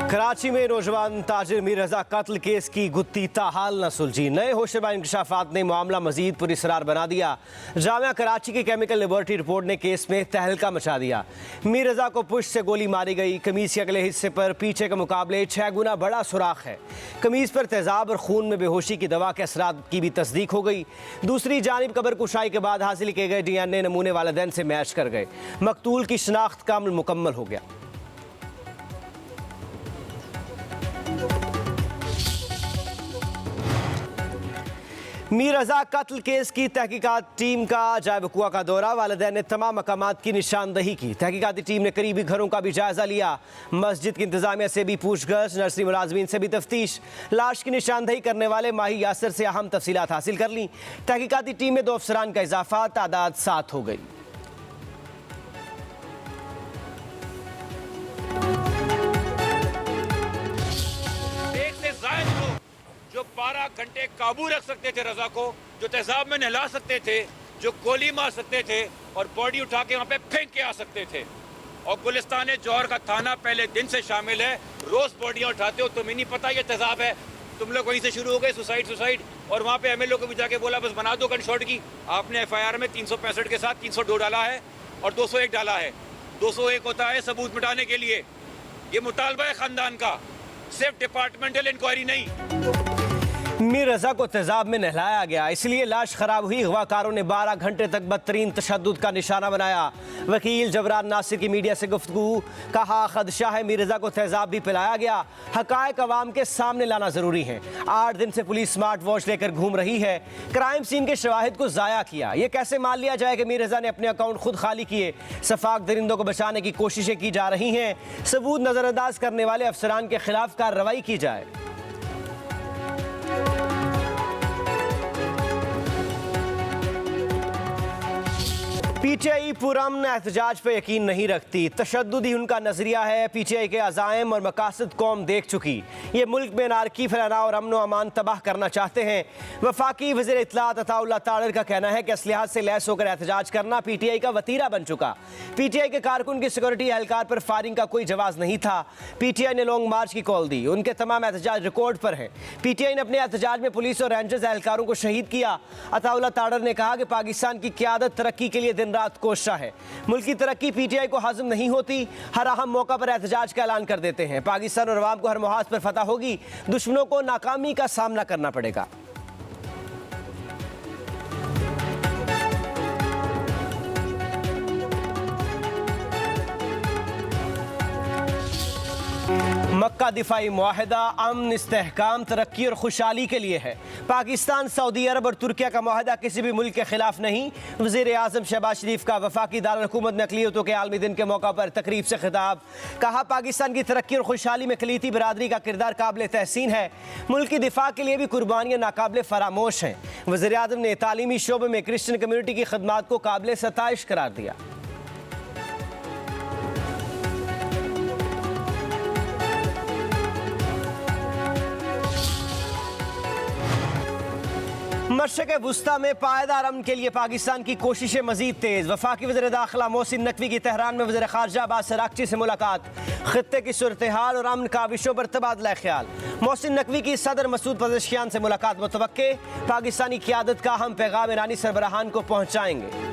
कराची में नौजवान ताजिर मीर रजा कत्ल केस की गुत्थी ताहाल न सुलझी। नए होशरुबा इंकशाफात ने मामला मजीद पुरस्रार बना दिया। जामिया कराची की केमिकल लेबोरेटरी रिपोर्ट ने केस में तहलका मचा दिया। मीर रजा को पुष्ट से गोली मारी गई। कमीज के अगले हिस्से पर पीछे के मुकाबले 6 गुना बड़ा सुराख है। कमीज पर तेजाब और खून में बेहोशी की दवा के असरात की भी तस्दीक हो गई। दूसरी जानिब कब्र कुशाई के बाद हासिल किए गए DNA नमूने वालिदैन से मैच कर गए। मकतूल की शनाख्त का अमल मुकम्मल हो गया। मीर रजा कत्ल केस की तहकीकात टीम का जाए वक़ुआ का दौरा। वालिदैन ने तमाम मकामात की निशानदही की। तहकीकाती टीम ने करीबी घरों का भी जायजा लिया। मस्जिद की इंतजामिया से भी पूछगछ, नर्सरी मुलाजमीन से भी तफ्तीश। लाश की निशानदही करने वाले माही यासर से अहम तफसीलात हासिल कर ली। तहकीकाती टीम में 2 अफसरान का इजाफा, तादाद 7 हो गई। जो 12 घंटे काबू रख सकते थे रजा को, जो तेजाब में नहला सकते थे, जो गोली मार सकते थे और बॉडी उठा के वहाँ पे फेंक के आ सकते थे। और गुलिस्तान जौहर का थाना पहले दिन से शामिल है। रोज बॉडियाँ उठाते हो, तुम्हें नहीं पता ये तेजाब है। तुम लोग वहीं से शुरू हो गए सुसाइड और वहाँ पे MLO को भी जाके बोला बस बना दो गन शॉट की। आपने FIR में 365 के साथ 302 डाला है और 201 डाला है। 201 होता है सबूत मिटाने के लिए। ये मुतालबा है खानदान का, सिर्फ डिपार्टमेंटल इंक्वायरी नहीं। मीर रजा को तेजाब में नहलाया गया, इसलिए लाश खराब हुई। अगवाकारों ने 12 घंटे तक बदतरीन तशद्दुद का निशाना बनाया। वकील जबरान नासिर की मीडिया से गुफ्तगू, कहा खदशा है मीर रजा को तेजाब भी पिलाया गया। हकायक अवाम के सामने लाना जरूरी है। 8 दिन से पुलिस स्मार्ट वॉच लेकर घूम रही है। क्राइम सीन के शवाहिद को जाया किया। ये कैसे मान लिया जाए कि मीर रजा ने अपने अकाउंट खुद खाली किए। सफाक दरिंदों को बचाने की कोशिशें की जा रही हैं। सबूत नजरअंदाज करने वाले अफसरान के खिलाफ कार्रवाई की जाए। PTI पुरअमन एहतजाज पर यकीन नहीं रखती। तशद्दुद ही उनका नजरिया है। PTI के अज़ाइम और मकासद कौम देख चुकी। ये मुल्क में नारकी फैलाना और अमन व अमान तबाह करना चाहते हैं। वफाकी वज़ीर इत्तलात अताउल्लाह ताहिर का कहना है कि असलिहात से लैस होकर एहतजाज करना PTI का वतीरा बन चुका। PTI के कारकुन की सिक्योरिटी एहलकार पर फायरिंग का कोई जवाब नहीं था। PTI ने लॉन्ग मार्च की कॉल दी। उनके तमाम एहतजाज रिकॉर्ड पर हैं। PTI ने अपने एहतजाज में पुलिस और रेंजर्स एहलकारों को शहीद किया। अताउल्लाह ताहिर ने कहा कि पाकिस्तान की क़यादत तरक्की के लिए दिन रात कोशिश है। मुल्क की तरक्की PTI को हाजिम नहीं होती। हर अहम मौका पर एहतजाज का ऐलान कर देते हैं। पाकिस्तान और अवाम को हर मुहाज पर फतह होगी। दुश्मनों को नाकामी का सामना करना पड़ेगा। मक्का दिफाई मुआहदा अमन, इस्तेहकाम, तरक्की और खुशहाली के लिए है। पाकिस्तान, सऊदी अरब और तुर्किया का मुआहदा किसी भी मुल्क के खिलाफ नहीं। वज़ीर आज़म शहबाज शरीफ का वफाकी दारुल-हुकूमत में अक़लियतों के आलमी दिन के मौका पर तकरीब से खिताब। कहा पाकिस्तान की तरक्की और खुशहाली में अक़लियती बिरादरी का किरदार काबिल तहसीन है। मुल्क की दिफा के लिए भी कुर्बानियाँ नाकाबिल फरामोश हैं। वज़ीर आज़म ने तालीमी शोबे में क्रिश्चियन कम्यूनिटी की खदमात को काबिल सताइश करार दिया। मशरक़ वुस्ता में पायदार अमन के लिए पाकिस्तान की कोशिशें मजीद तेज। वफाकी वज़ीर दाखिला मोहसिन नकवी की तेहरान में वज़ीर ख़ारजा अब्बास अराग़ची से मुलाकात। ख़ित्ते की सूरत हाल और अमन काविशों पर तबादला ख्याल। मोहसिन नकवी की सदर मसूद पज़ेश्कियान से मुलाकात मुतवक्के। पाकिस्तानी क़यादत का हम पैगाम ईरानी सरबराहान को पहुँचाएंगे।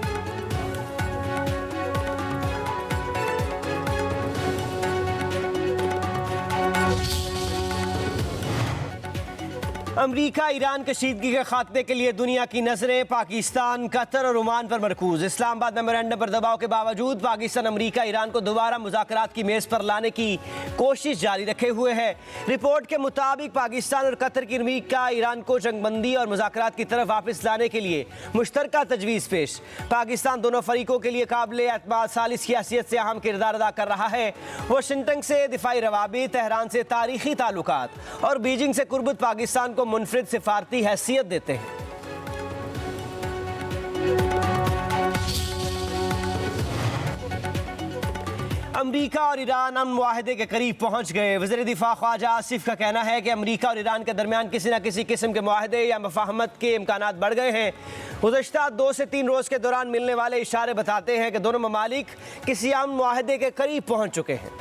अमरीका ईरान कशीदगी के खात्मे के लिए दुनिया की नजरें पाकिस्तान, कतर और ओमान पर मरकूज। इस्लामाबाद मेमोरेंडम पर दबाव के बावजूद पाकिस्तान अमरीका ईरान को दोबारा मुज़ाकरात की मेज़ पर लाने की कोशिश जारी रखे हुए है। रिपोर्ट के मुताबिक पाकिस्तान और कतर की अमरीका ईरान को जंगबंदी और मुज़ाकरात की तरफ वापस लाने के लिए मुश्तरका तजवीज़ पेश। पाकिस्तान दोनों फरीकों के लिए काबिल एतमाद सालिस की हैसियत से अहम किरदार अदा कर रहा है। वाशिंगटन से दिफाई रवाबित, तेहरान से तारीखी ताल्लुकात और बीजिंग से कुर्बत पाकिस्तान को मुनफरिद सिफारती हैसियत देते हैं। अमरीका और ईरान अमन मुआहदे के करीब पहुंच गए। वज़ीर दिफा ख्वाजा आसिफ का कहना है कि अमरीका और ईरान के दरमियान किसी न किसी किस्म के मुआहदे या मफाहमत के इम्कानात बढ़ गए हैं। गुज़श्ता 2 से 3 रोज़ के दौरान मिलने वाले इशारे बताते हैं कि दोनों ममालिक किसी अमन मुआहदे के करीब पहुंच चुके हैं।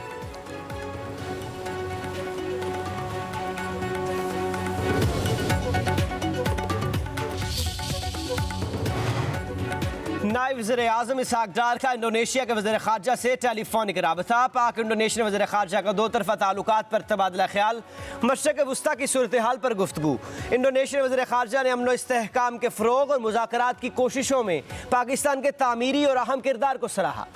नायब वज़ीर-ए-आज़म इसहाक डार का इंडोनेशिया के वज़ीर ख़ारजा से टेलीफोनिक रबता। पाक इंडोनेशिया वज़ीर ख़ारजा का दो तरफ़ा ताल्लुकात पर तबादला ख्याल। मशरक़ वुस्ता की सूरत हाल पर गुफ्तगू। इंडोनेशिया वज़ीर ख़ारजा ने अमन व इस्तेहकाम के फ़रोग़ और मुज़ाकरात की कोशिशों में पाकिस्तान के तामीरी और अहम किरदार को सराहा।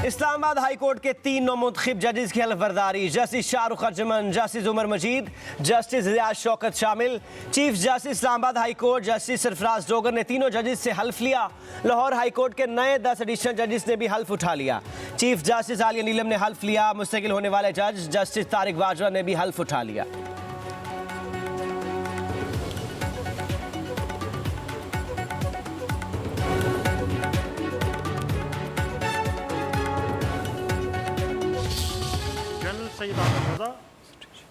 इस्लामाबाद हाई कोर्ट के 3 नौमुंतखब जजेस की हल्फ बर्दारी। जस्टिस शाहरुख अर्जमन, जस्टिस उमर मजीद, जस्टिस रियाज शौकत शामिल। Chief justice Islamabad high court justice Sarfaraz Dogar ने तीनों जजेस से हल्फ लिया। लाहौर हाई कोर्ट के नए 10 एडिशनल जजेस ने भी हल्फ उठा लिया। चीफ जस्टिस आलिया नीलम ने हल्फ लिया। मुस्तकिल होने वाले जज जस्टिस तारिक बाजवा ने भी हल्फ उठा लिया। Sayyid Ahmed Raza,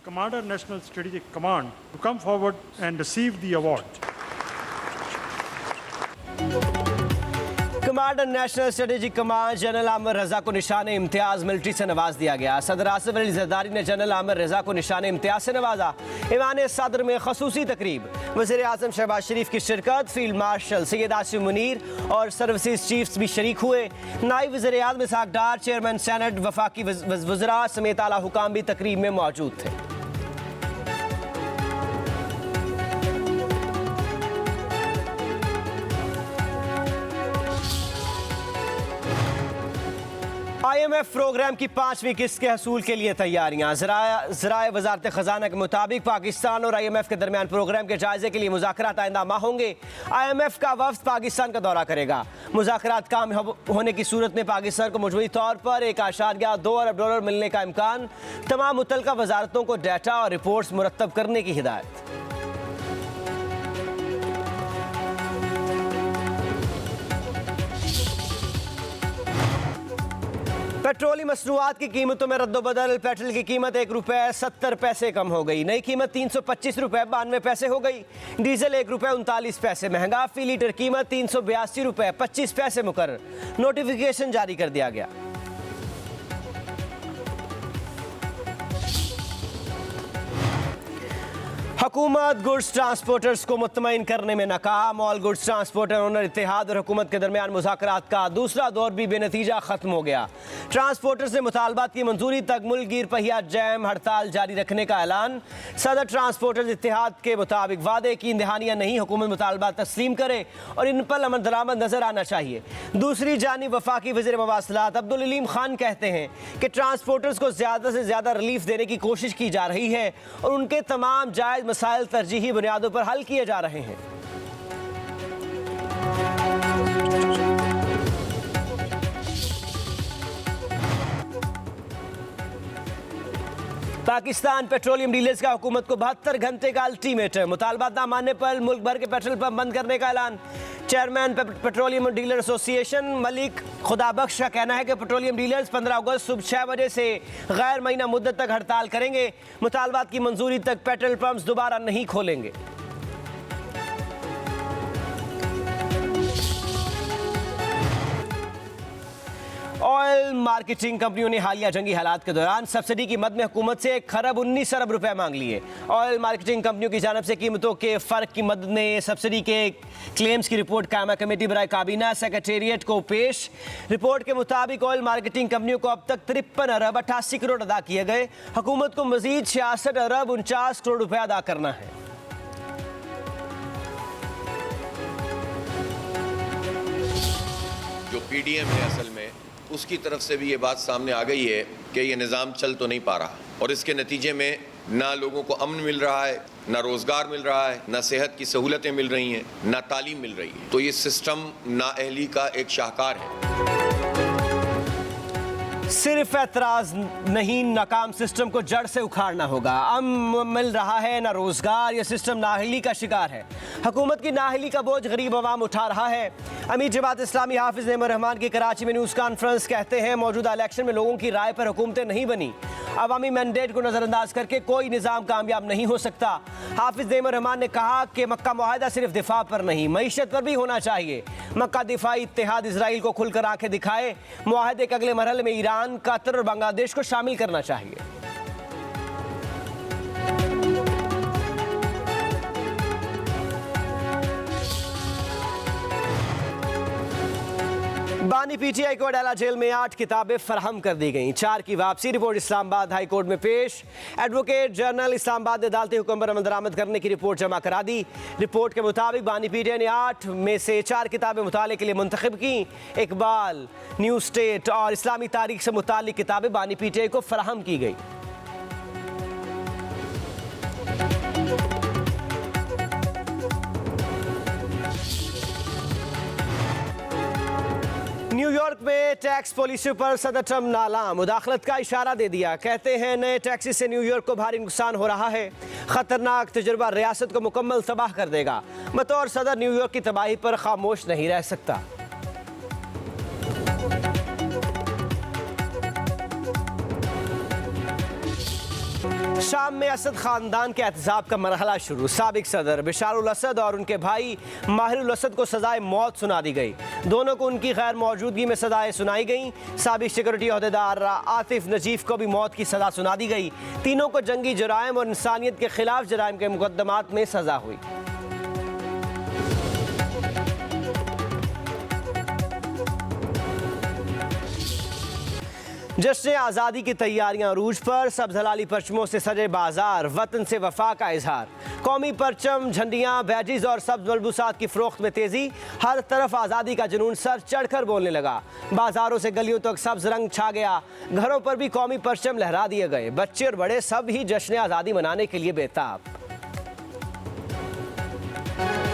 Commander National Strategic Command, to come forward and receive the award. Commander national strategic command general Amir Raza को निशान इम्तियाज मिलिट्री से नवाज दिया गया। सदर आसिफ अली जरदारी ने जनरल आमिर रजा को निशान इम्तियाज से नवाजा। ईवान सदर में खसूसी तकरीब, वज़ीर आज़म शहबाज शरीफ की शिरकत, फील्ड मार्शल सैयद आसिफ मुनीर और सर्विसेज चीफ्स भी शरीक हुए। नायब वज़ीर आज़म इसहाक डार, चेयरमैन सेनेट, वफाकी वज़रा समेत आला हुकाम भी तकरीब में मौजूद थे। IMF प्रोग्राम की 5वीं किस्त के हसूल के लिए तैयारियां। ज़राए वज़ारत ख़जाना के मुताबिक पाकिस्तान और IMF के दरमियान प्रोग्राम के जायजे के लिए मुज़ाकरात आइंदा माह होंगे। IMF का वफ़द पाकिस्तान का दौरा करेगा। मुज़ाकरात कामयाब होने की सूरत में पाकिस्तान को मजमूई तौर पर $1.2 अरब मिलने का इम्कान। तमाम मुतल्लिका वजारतों को डाटा और रिपोर्ट्स मुरतब करने की हिदायत। पेट्रोलियम मसनूआत की कीमतों में रद्दोबदल। पेट्रोल की कीमत ₹1.70 कम हो गई। नई कीमत ₹325.92 हो गई। डीजल ₹1.39 महंगा। फी लीटर कीमत ₹382.25 मुकर्रर। नोटिफिकेशन जारी कर दिया गया। हुकूमत गुड्स ट्रांसपोर्टर्स को मुतमईन करने में नाकाम। ऑल गुड्स ट्रांसपोर्टर ओनर इत्तेहाद और हुकूमत के दरमियान मुज़ाकरात का दूसरा दौर भी बेनतीजा खत्म हो गया। ट्रांसपोर्टर्स ने मुतालबात की मंजूरी तक मुल्क गिर पहिया जैम हड़ताल जारी रखने का ऐलान। सदर ट्रांसपोर्टर्स इत्तेहाद के मुताबिक वादे की इंतहानियाँ नहीं, हुकूमत मुतालबात तस्लीम करे और इन पर अमल दरामद नजर आना चाहिए। दूसरी जानिब वफाकी वज़ीर मवासिलात अब्दुल अलीम खान कहते हैं कि ट्रांसपोर्टर्स को ज़्यादा से ज़्यादा रिलीफ देने की कोशिश की जा रही है और उनके तमाम जायज़ मसाइल तरजीही बुनियादों पर हल किए जा रहे हैं। पाकिस्तान पेट्रोलियम डीलर्स का हुकूमत को 72 घंटे का अल्टीमेटम। मुतालबात न मानने पर मुल्क भर के पेट्रोल पंप बंद करने का ऐलान। Chairman petroleum dealer association Malik Khudabakhsh का कहना है कि पेट्रोलियम डीलर्स 15 अगस्त सुबह 6 बजे से गैर महीना मुद्दत तक हड़ताल करेंगे। मुतालबात की मंजूरी तक पेट्रोल पंप्स दोबारा नहीं खोलेंगे। ऑयल मार्केटिंग कंपनियों ने हालिया जंगी हालात के दौरान सब्सिडी की मद में हुकूमत से 1 खरब 19 अरब रुपए मांग लिए। ऑयल मार्केटिंग कंपनियों की जानब से कीमतों के फ़र्क की मद में सब्सिडी के क्लेम्स की रिपोर्ट कायमा कमेटी बराए काबीना सेक्रेटेरिएट को पेश। रिपोर्ट के मुताबिक ऑयल मार्केटिंग कंपनियों को अब तक 53 अरब 88 करोड़ अदा किए गए। हुकूमत को मजीद 66 अरब 49 करोड़ रुपए अदा करना है। जो पीडीएम है असल में उसकी तरफ से भी ये बात सामने आ गई है कि ये निज़ाम चल तो नहीं पा रहा और इसके नतीजे में ना लोगों को अमन मिल रहा है, ना रोज़गार मिल रहा है, ना सेहत की सहूलतें मिल रही हैं, ना तालीम मिल रही है। तो ये सिस्टम नाअहली का एक शाहकार है। सिर्फ एतराज नहीं, नाकाम सिस्टम को जड़ से उखाड़ना होगा। अमन मिल रहा है ना रोजगार, यह सिस्टम नाअहली का शिकार है। हुकूमत की नाअहली का बोझ गरीब अवाम उठा रहा है। अमीर जमात इस्लामी हाफिज नेमर रहमान की कराची में न्यूज़ कॉन्फ्रेंस कहते हैं मौजूदा इलेक्शन में लोगों की राय पर हुकूमतें नहीं बनी। अवामी मैंडेट को नज़रअंदाज करके कोई निज़ाम कामयाब नहीं हो सकता। हाफिज नेमर रहमान ने कहा कि मक्का मुआहदा सिर्फ दिफा पर नहीं, मईशत पर भी होना चाहिए। मक्का दिफाई इत्तेहाद इसराइल को खुलकर आंखें दिखाए। मुआहदे के अगले मरहले में ईरान, कतर और बांग्लादेश को शामिल करना चाहिए। बानी पीटीआई को अडाला जेल में 8 किताबें फराहम कर दी गईं। 4 की वापसी रिपोर्ट इस्लामाबाद हाई कोर्ट में पेश। एडवोकेट जनरल इस्लामाबाद ने अदालती हुक्म पर अमल दरामद करने की रिपोर्ट जमा करा दी। रिपोर्ट के मुताबिक बानी पीटीआई ने 8 में से 4 किताबें मुताले के लिए मुंतखब की। इकबाल, न्यू स्टेट और इस्लामी तारीख से मुतालिक किताबें बानी पीटीआई को फराहम की गई। न्यूयॉर्क में टैक्स पॉलिसी पर सदर ट्रंप नाला मुदाखलत का इशारा दे दिया। कहते हैं नए टैक्सेस से न्यूयॉर्क को भारी नुकसान हो रहा है। खतरनाक तजुर्बा रियासत को मुकम्मल तबाह कर देगा। बतौर सदर न्यूयॉर्क की तबाही पर खामोश नहीं रह सकता। शाम में असद खानदान के एहतसाब का मरहला शुरू। साबिक सदर बशारुल असद और उनके भाई माहिरुल असद को सजाए मौत सुना दी गई। दोनों को उनकी गैर मौजूदगी में सजाएं सुनाई गई। साबिक सिक्योरिटी अहदेदार आतिफ नजीफ को भी मौत की सजा सुना दी गई। तीनों को जंगी जराइम और इंसानियत के खिलाफ जराइम के मुकदमात में सजा हुई। जश्न आज़ादी की तैयारियां अरूज पर। सब्ज़ हलाली परचमों से सजे बाजार। वतन से वफा का इजहार। कौमी परचम, झंडियां, बैजिज और सब्ज़ मलबूसात की फ़रोख्त में तेज़ी। हर तरफ आज़ादी का जुनून सर चढ़कर बोलने लगा। बाजारों से गलियों तक सब्ज़ रंग छा गया। घरों पर भी कौमी परचम लहरा दिए गए। बच्चे और बड़े सब ही जश्न आज़ादी मनाने के लिए बेताब।